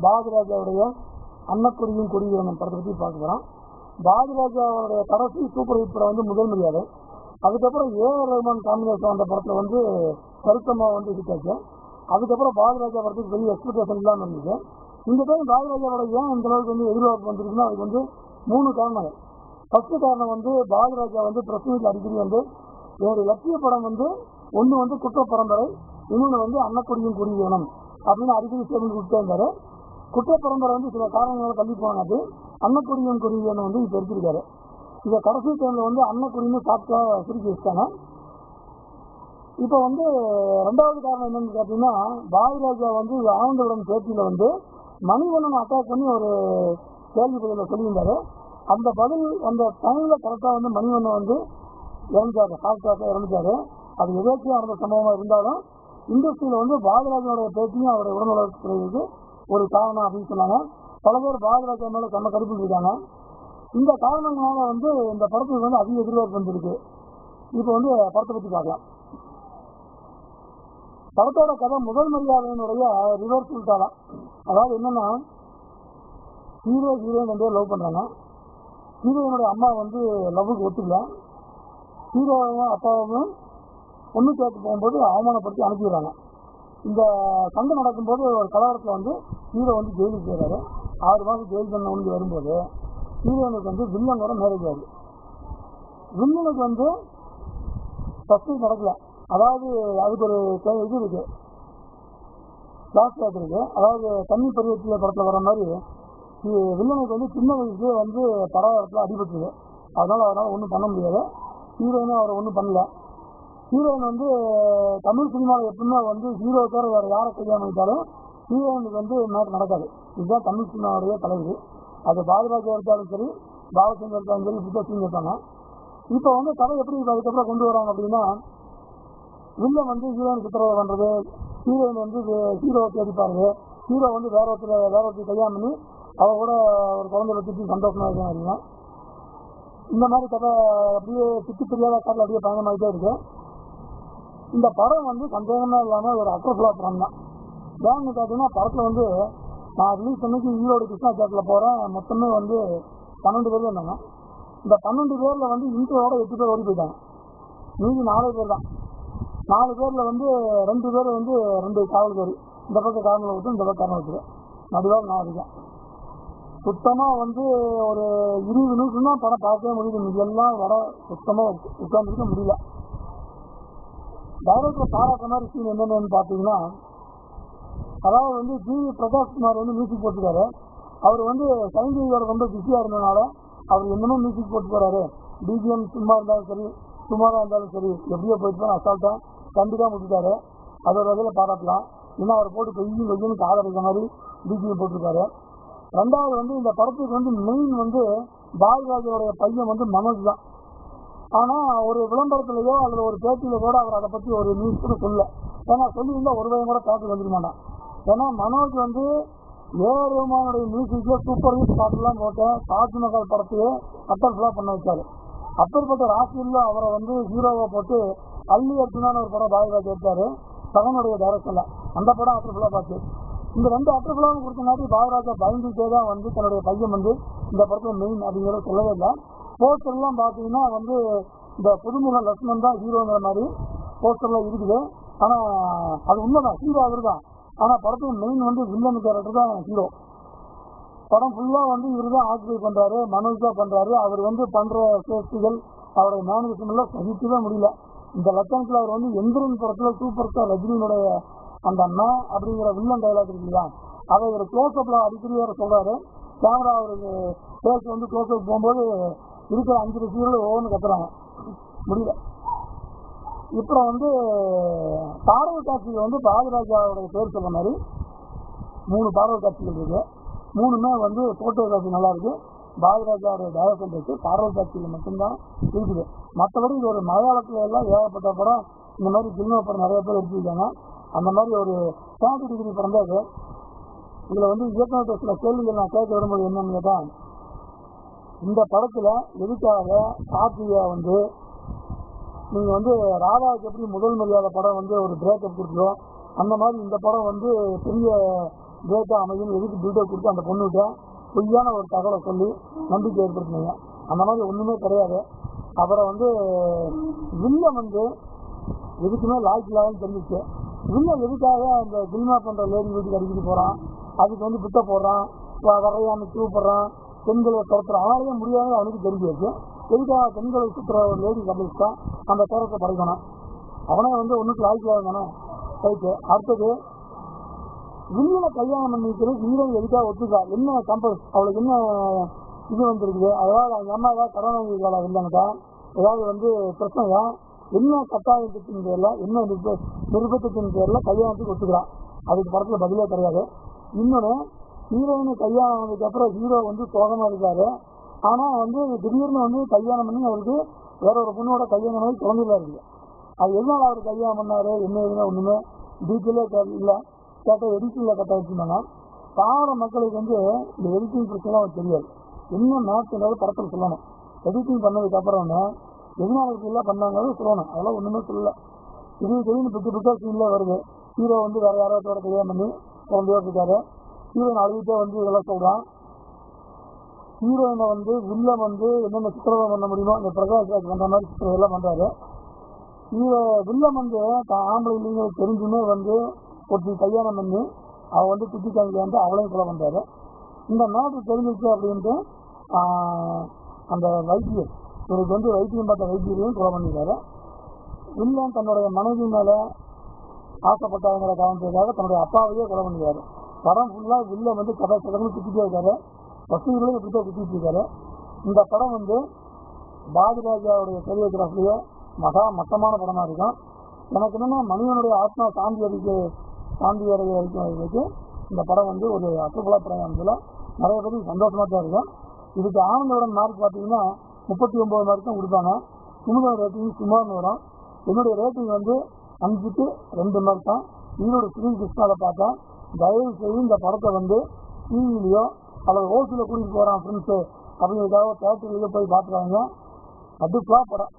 பாரதிராஜாவுடைய அன்னக்குடியும் கொடியும் படத்தை பற்றி பார்க்கலாம். பாரதிராஜாவுடைய கடைசி சூப்பர் ஹிட் படம் வந்து முதல் மரியாதை. அதுக்கப்புறம் ஏஆர் ரஹ்மான் காம்பினேஷன் அந்த படத்தில் வந்து கருத்தம்மா வந்து ஹிட் ஆச்சு. அதுக்கப்புறம் பாரதிராஜா படத்துக்கு பெரிய எக்ஸ்பெக்டேஷன் இல்லாமல் இருந்துச்சு. இந்த டைம் பாரதிராஜாவோட ஏன் இந்த அளவுக்கு வந்து எதிர்பார்ப்பு வந்துருக்குன்னா அதுக்கு வந்து 3 காரணங்கள். ஃபர்ஸ்ட் காரணம் வந்து பாரதிராஜா வந்து பிரஸ் மீட்ல அடிக்கடி வந்து என்னுடைய லட்சிய படம் வந்து ஒன்று வந்து குற்ற பரம்பரை, இன்னொன்று வந்து அன்னக்குடியும் கொடியும் அப்படின்னு அடிக்கடி ஸ்டேட்மெண்ட் கொடுத்தே இருந்தாரு. குற்ற பரம்பரை வந்து சில காரணங்களால் தள்ளி போனாது. அன்னக்குடியும் கொடியும் வந்து இப்போ எடுத்திருக்காரு. இதை கடைசி டைம்ல வந்து அன்னக்குடின்னு சாப்பிட்டா சுருக்கி வச்சுட்டாங்க. இப்போ வந்து 2வது காரணம் என்னன்னு கேட்டீங்கன்னா, பாரதிராஜா வந்து ஆனந்தவுடன் பேட்டியில வந்து மணிவண்ணன் அட்டாக் பண்ணி ஒரு கேள்வி பதில சொல்லியிருந்தாரு. அந்த பதில் அந்த டைம்ல கரெக்டா வந்து மணிவண்ணன் வந்து இறந்துட்டாரு, ஹார்ட்டாக இறந்துட்டாரு. அது எதாச்சும் நடந்த சம்பவமா இருந்தாலும் இண்டஸ்ட்ரியில வந்து பாரதிராஜனுடைய பேட்டியும் அவருடைய உடல்நலத்துறைக்கு ஒரு காரணம் அப்படின்னு சொன்னாங்க. பல பேர் பாரதிராஜா மேல செம்ம கருப்பு இருக்காங்க. இந்த காரணங்களால வந்து இந்த படத்துக்கு வந்து அதிக எதிர்பார்ப்பு வந்திருக்கு. இப்போ வந்து படத்தை பற்றி பார்க்கலாம். படத்தோட கதை முதல் மரியாதையினுடைய ரிவர்ஸ் உள்டாதான். அதாவது என்னன்னா, ஹீரோ ஹீரோயின் வந்து லவ் பண்றாங்க. ஹீரோயினுடைய அம்மா வந்து லவ்வுக்கு ஒத்துக்கல. ஹீரோவும் அப்பாவும் பொண்ணு கேட்டு போகும்போது அவமானப்படுத்தி அனுப்பிடுறாங்க. இந்த சண்டை நடக்கும்போது ஒரு கலவரத்தில் வந்து ஹீரோ வந்து ஜெயிலுக்கு போயிடுறாரு. 6 மாதம் ஜெயில் பண்ண ஒன்று வரும்போது ஹீரோயினுக்கு வந்து வில்லனோட மேரேஜ் ஆகுது. வில்லனுக்கு வந்து ஃபர்ஸ்ட் நடக்கல. அதாவது அதுக்கு ஒரு இது இருக்கு, ஃபிளாஷ்பேக் இருக்கு. அதாவது தண்ணி பருவத்திய படத்தில் வர மாதிரி வில்லனுக்கு வந்து சின்ன வயசுலேயே வந்து படத்தில் அடிபட்டுது. அதனால ஒன்றும் பண்ண முடியாது. ஹீரோயினும் அவரை ஒன்றும் பண்ணல. ஹீரோயின் வந்து தமிழ் சினிமாவில் எப்பவுமே வந்து ஹீரோ தவிர வேறு யாரை கல்யாணம் பண்ணிட்டாலும் ஹீரோயினுக்கு வந்து மேட்ச் நடக்காது. இதுதான் தமிழ் சினிமாவுடைய தலைவர். அது பாரதிராஜா எடுத்தாலும் சரி, பாலச்சந்தர் எடுத்தாலும் சரி, சுத்தசிங் இருக்காங்க. இப்போ வந்து கதை எப்படி அதுக்கப்புறம் கொண்டு வராங்க அப்படின்னா, வில்லன் வந்து ஹீரோயின் சித்திரவதை பண்ணுறது, ஹீரோயின் வந்து ஹீரோவை தேடிப்பாருது, ஹீரோ வந்து வேற ஒருத்தர் கல்யாணம் பண்ணி அவ கூட ஒரு குழந்தை வச்சுட்டு சந்தோஷமா இருக்காங்க. இந்த மாதிரி கதை அப்படியே சுற்றி தெரியாத காட்டில் அப்படியே பயணமாகிட்டே இருக்கு. இந்த படம் வந்து சந்தேகமே இல்லாமல் ஒரு அட்ரஸ்லா படம் தான். ஏன்னு பார்த்தீங்கன்னா, படத்தில் வந்து நான் ரிலீஸ் பண்ணிக்கு ஈரோடு கிருஷ்ணா தேட்டரில் போகிறேன். மொத்தமே வந்து 12 பேர் இருந்தாங்க. இந்த 12 பேரில் வந்து இன்ட்ரோட 8 பேர் ஓடி போயிட்டாங்க. மீதி 4 பேர் தான். 4 பேரில் வந்து 2 பேர் வந்து 2 காவல் பேர், இந்த பக்கம் காரணம் வச்சு இந்த பக்கம் காரணம் வச்சு நடுவாக நான் இருக்கேன். சுத்தமாக வந்து ஒரு 20 நிமிஷம் தான் படம் பார்க்கவே முடியுது. இதெல்லாம் வர சுத்தமாக உட்காந்துருக்க முடியல. டைரக்டர் பாராட்டுற மாதிரி சீன் என்னென்னு பார்த்தீங்கன்னா, அதாவது வந்து ஜி.வி. பிரகாஷ்குமார் வந்து மியூசிக் போட்டுக்காரு. அவர் வந்து சைந்தவியோட ரொம்ப பிஸியாக இருந்ததுனால அவர் என்னமோ மியூசிக் போட்டு போறாரு. பிஜிஎம் சும்மா இருந்தாலும் சரி, சுமாராக இருந்தாலும் சரி, எப்படியோ போயிட்டு அசால்ட்டாக கண்டிப்பாக முடிச்சுட்டாரு. அது ஒரு வகையில் பாராட்டலாம். இன்னும் அவர் போட்டு வெய்யும் காதலிக்கிற மாதிரி பிஜிஎம் போட்டிருக்காரு. 2வது வந்து இந்த படத்துக்கு வந்து மெயின் வந்து பாரதிராஜனுடைய பையன் வந்து மனோஜ் தான். ஆனால் ஒரு விளம்பரத்துலையோ அல்லது ஒரு பேட்டியில கூட அவர் அதை பற்றி ஒரு நியூஸ் கூட சொல்லல. ஏன்னா சொல்லியிருந்தால் ஒரு வகையும் கூட பேட்டி வந்துருக்க மாட்டான். ஏன்னா மனோஜ் வந்து ஏஆர் ரஹ்மானுடைய மியூசிக்ல சூப்பர் ஹிட் பாட்டுலாம் போட்டேன். தாஜ்மஹால் படத்தையே அட்டர்ஃபுல்லாக பண்ண வச்சாரு. அப்பேற்பட்ட ராசியில் அவரை வந்து ஹீரோவை போட்டு அல்லி அர்ஜுனான ஒரு படம் பாரதிராஜா எடுத்தாரு, சகனுடைய டைரக்ஷன்ல. அந்த படம் அட்டர்ஃபுல்லாக பார்த்து இந்த 2 அட்டர்ஃபுல்லாக கொடுத்தனாட்டி பாரதிராஜா பயந்துட்டே தான் வந்து தன்னுடைய பையன் வந்து இந்த படத்தில் மெயின் அப்படிங்கிறத சொல்லவே இல்லை. போஸ்டர்லாம் பார்த்தீங்கன்னா வந்து இந்த புதுமுக லட்சுமணன் தான் ஹீரோங்கிற மாதிரி போஸ்டர்லாம் இருக்குது. ஆனால் அது உண்மைதான், ஹீரோ அவர் தான். ஆனால் படத்துக்கு மெயின் வந்து வில்லன் கேரக்டர் தான் ஹீரோ. படம் ஃபுல்லாக வந்து இவர் தான் ஆக்குபை பண்ணுறாரு, மனோஜ் தான் பண்ணுறாரு. அவர் வந்து பண்ணுற சேஃப்டிகள், அவருடைய மேனேஜ்மெண்ட் எல்லாம் சகிக்கவே முடியல. இந்த லட்சணத்தில் அவர் வந்து எந்திரன் படத்தில் சூப்பர் ஸ்டார் ரஜினியினுடைய அந்த அண்ணா அப்படிங்கிற வில்லன் டைலாக் இருக்குல்ல, அதை ஒரு க்ளோஸ்அப்பில் அடிக்கடி வேறு சொல்கிறாரு. கேமரா அவருக்கு பேஸ் வந்து க்ளோஸ்அப் போகும்போது இருக்கிற 5 ரசிகர்கள் ஒவ்வொன்று கத்துறாங்க, முடியல. இப்போ வந்து பார்வை காட்சிகள் வந்து பாரதிராஜாவுடைய பேர் சொல்ற மாதிரி 3 பார்வை காட்சிகள் இருக்கு. 3மே வந்து போட்டோகிராஃபி நல்லா இருக்கு. பாரதிராஜாவுடைய டைரக்ஷன் இருக்கு. பார்வை காட்சிகள் மட்டும்தான் இருக்குது. மற்றபடி இது ஒரு மலையாளத்துல எல்லாம் ஏகப்பட்ட படம் இந்த மாதிரி சினிமா படம் நிறைய பேர் எடுத்துருக்காங்க. அந்த மாதிரி ஒரு 70 டிகிரி படம் தான் இது. இதுல வந்து இயக்குநர் சில கேள்விகள் நான் கேட்க வரும்போது என்னன்னு கேட்டா, இந்த படத்துல எதுக்காக கார்த்திகா வந்து நீங்க வந்து ராதாவுக்கு எப்படி முதல் மரியாதை படம் வந்து ஒரு பிரேக்கப் கொடுத்துரும், அந்த மாதிரி இந்த படம் வந்து பெரிய டேட்டா அமையும் எதுக்கு பில்டப் கொடுத்து அந்த பொண்ணுகிட்ட பொய்யான ஒரு தகவலை சொல்லி நம்பிக்கை ஏற்படுத்தினீங்க. அந்த மாதிரி ஒன்றுமே கிடையாது. அவரை வந்து வில்லம் வந்து எதுக்குமே லாய்க்கு தெரிஞ்சிச்சு. வில்லம் எதுக்காக அந்த சினிமா பண்ணுற லேடி வீட்டுக்கு அடிக்கிட்டு போகிறான், அதுக்கு வந்து பிட்ட போடுறான், வரையான்னு கூப்பிட்றான், பெண்களை துரத்துறான். அவனாலேயே முடியாது அவனுக்கு தெரிஞ்சு வச்சு எதுக்காக பெண்களை சுற்றுற ஒரு லேடி கம்பெனிஸ்டா அந்த தரத்தை படைக்கணும். அவனே வந்து ஒன்றுக்கு லாய்க்கு தானே ரைட்டு. அடுத்தது வில்லியனை கல்யாணம் பண்ணிக்கிறது ஹீரோயின் எதுக்காக ஒத்துக்கா, என்ன கம்பல் அவளுக்கு என்ன இது வந்துருக்குது, அதாவது அவங்க அம்மா ஏதாவது கடன் வாங்கிக்கலாம் இல்லைங்கக்கா, ஏதாவது வந்து பிரச்சனையா, என்ன கட்டாயத்தின் பேரில் என்ன நிர்பந்தத்தின் பேரில் கல்யாணத்துக்கு ஒத்துக்கிறான். அதுக்கு படத்தில் பதிலே கிடையாது. இன்னொன்று, ஹீரோயினு கல்யாணம் ஆனதுக்கப்புறம் ஹீரோ வந்து சோகமாக இருக்காரு. ஆனால் வந்து திடீர்னு வந்து கல்யாணம் பண்ணி அவருக்கு வேற ஒரு பொண்ணோட கல்யாணம் பண்ணி குழந்தையில இருக்குது. அது எதனால் அவர் கல்யாணம் பண்ணார் என்ன எதுனா ஒன்றுமே டீட்டெயிலே இல்லை. கேட்ட எடிட்டிங்கில் கட்ட வச்சுருந்தாங்க. பாவ மக்களுக்கு வந்து இந்த எடிட்டிங் பிரச்சனை அவருக்கு தெரியாது. என்ன மேட்ச்ன்றது படத்தில் சொல்லணும். எடிட்டிங் பண்ணதுக்கப்புறம் எதனால இப்படிலாம் பண்ணாங்கிறது சொல்லணும். அதெல்லாம் ஒன்றுமே சொல்லலை. இது திடீர்னு பிட்டு சீனில் வருது. ஹீரோ வந்து வேறு யாராவதோட கல்யாணம் பண்ணி குழந்தையா இருக்காரு. ஹீரோயின் அழுகிட்டே வந்து இதெல்லாம் சொல்கிறான். ஹீரோயினை வந்து வில்லம் வந்து என்னென்ன சித்திரவதை பண்ண முடியுமோ அந்த பிரகாஷ் ராஜ் பண்ணுற மாதிரி சித்திரவெல்லாம் பண்ணுறாரு. வில்லம் வந்து ஆம்பளை இல்லைங்க தெரிஞ்சுமே வந்து ஒருத்தி கல்யாணம் பண்ணி அவள் வந்து குட்டி காமிக்க வந்து அவளையும் கொலை பண்ணுறாரு. இந்த நாட்டு தெரிஞ்சிச்சு அப்படின்ட்டு அந்த வைத்தியர் இவருக்கு வந்து வைத்தியம் பார்த்த வைத்தியரையும் கொலை பண்ணிடுறாரு. வில்லம் தன்னுடைய மனைவி மேலே ஆசைப்பட்டவங்களை காரணத்துக்காக தன்னுடைய அப்பாவையே கொலை பண்ணிடுறாரு. படம் ஃபுல்லாக வில்லம் வந்து கதை சதவீதம் குத்திட்டே இருக்காரு. வசதிகளையும் இப்படித்தான் குத்திட்டு இருக்காரு. இந்த படம் வந்து பாஜராஜாவுடைய கொரியோகிராஃபிலேயே மட்டமான படமாக இருக்கும். எனக்கு என்னென்னா மனிதனுடைய ஆத்மா சாந்தி அடைய வரைக்கும் இந்த படம் வந்து ஒரு அசுபலா படம் வந்ததில் நிறைய பேருக்கு சந்தோஷமாக தான் இருக்கும். இதுக்கு ஆனந்தோட மார்க் பார்த்தீங்கன்னா 39 மார்க் தான் கொடுப்பாங்க. சினிமா ரேட்டிங் சுமார்னு வரும். என்னுடைய ரேட்டிங் வந்து 5க்கு 2 மார்க் தான். ஈரோடு ஸ்ரீ கிருஷ்ணாவில் பார்த்தா தயவு செய்து இந்த படத்தை வந்து டிவிலையோ அல்லது ஓசியில் கூட்டிகிட்டு போகிறான் ஃப்ரெண்ட்ஸு அப்படிங்கிறதுக்காக தேட்டர்லேயோ போய் பார்த்துருவாங்க. அதுக்காக படம்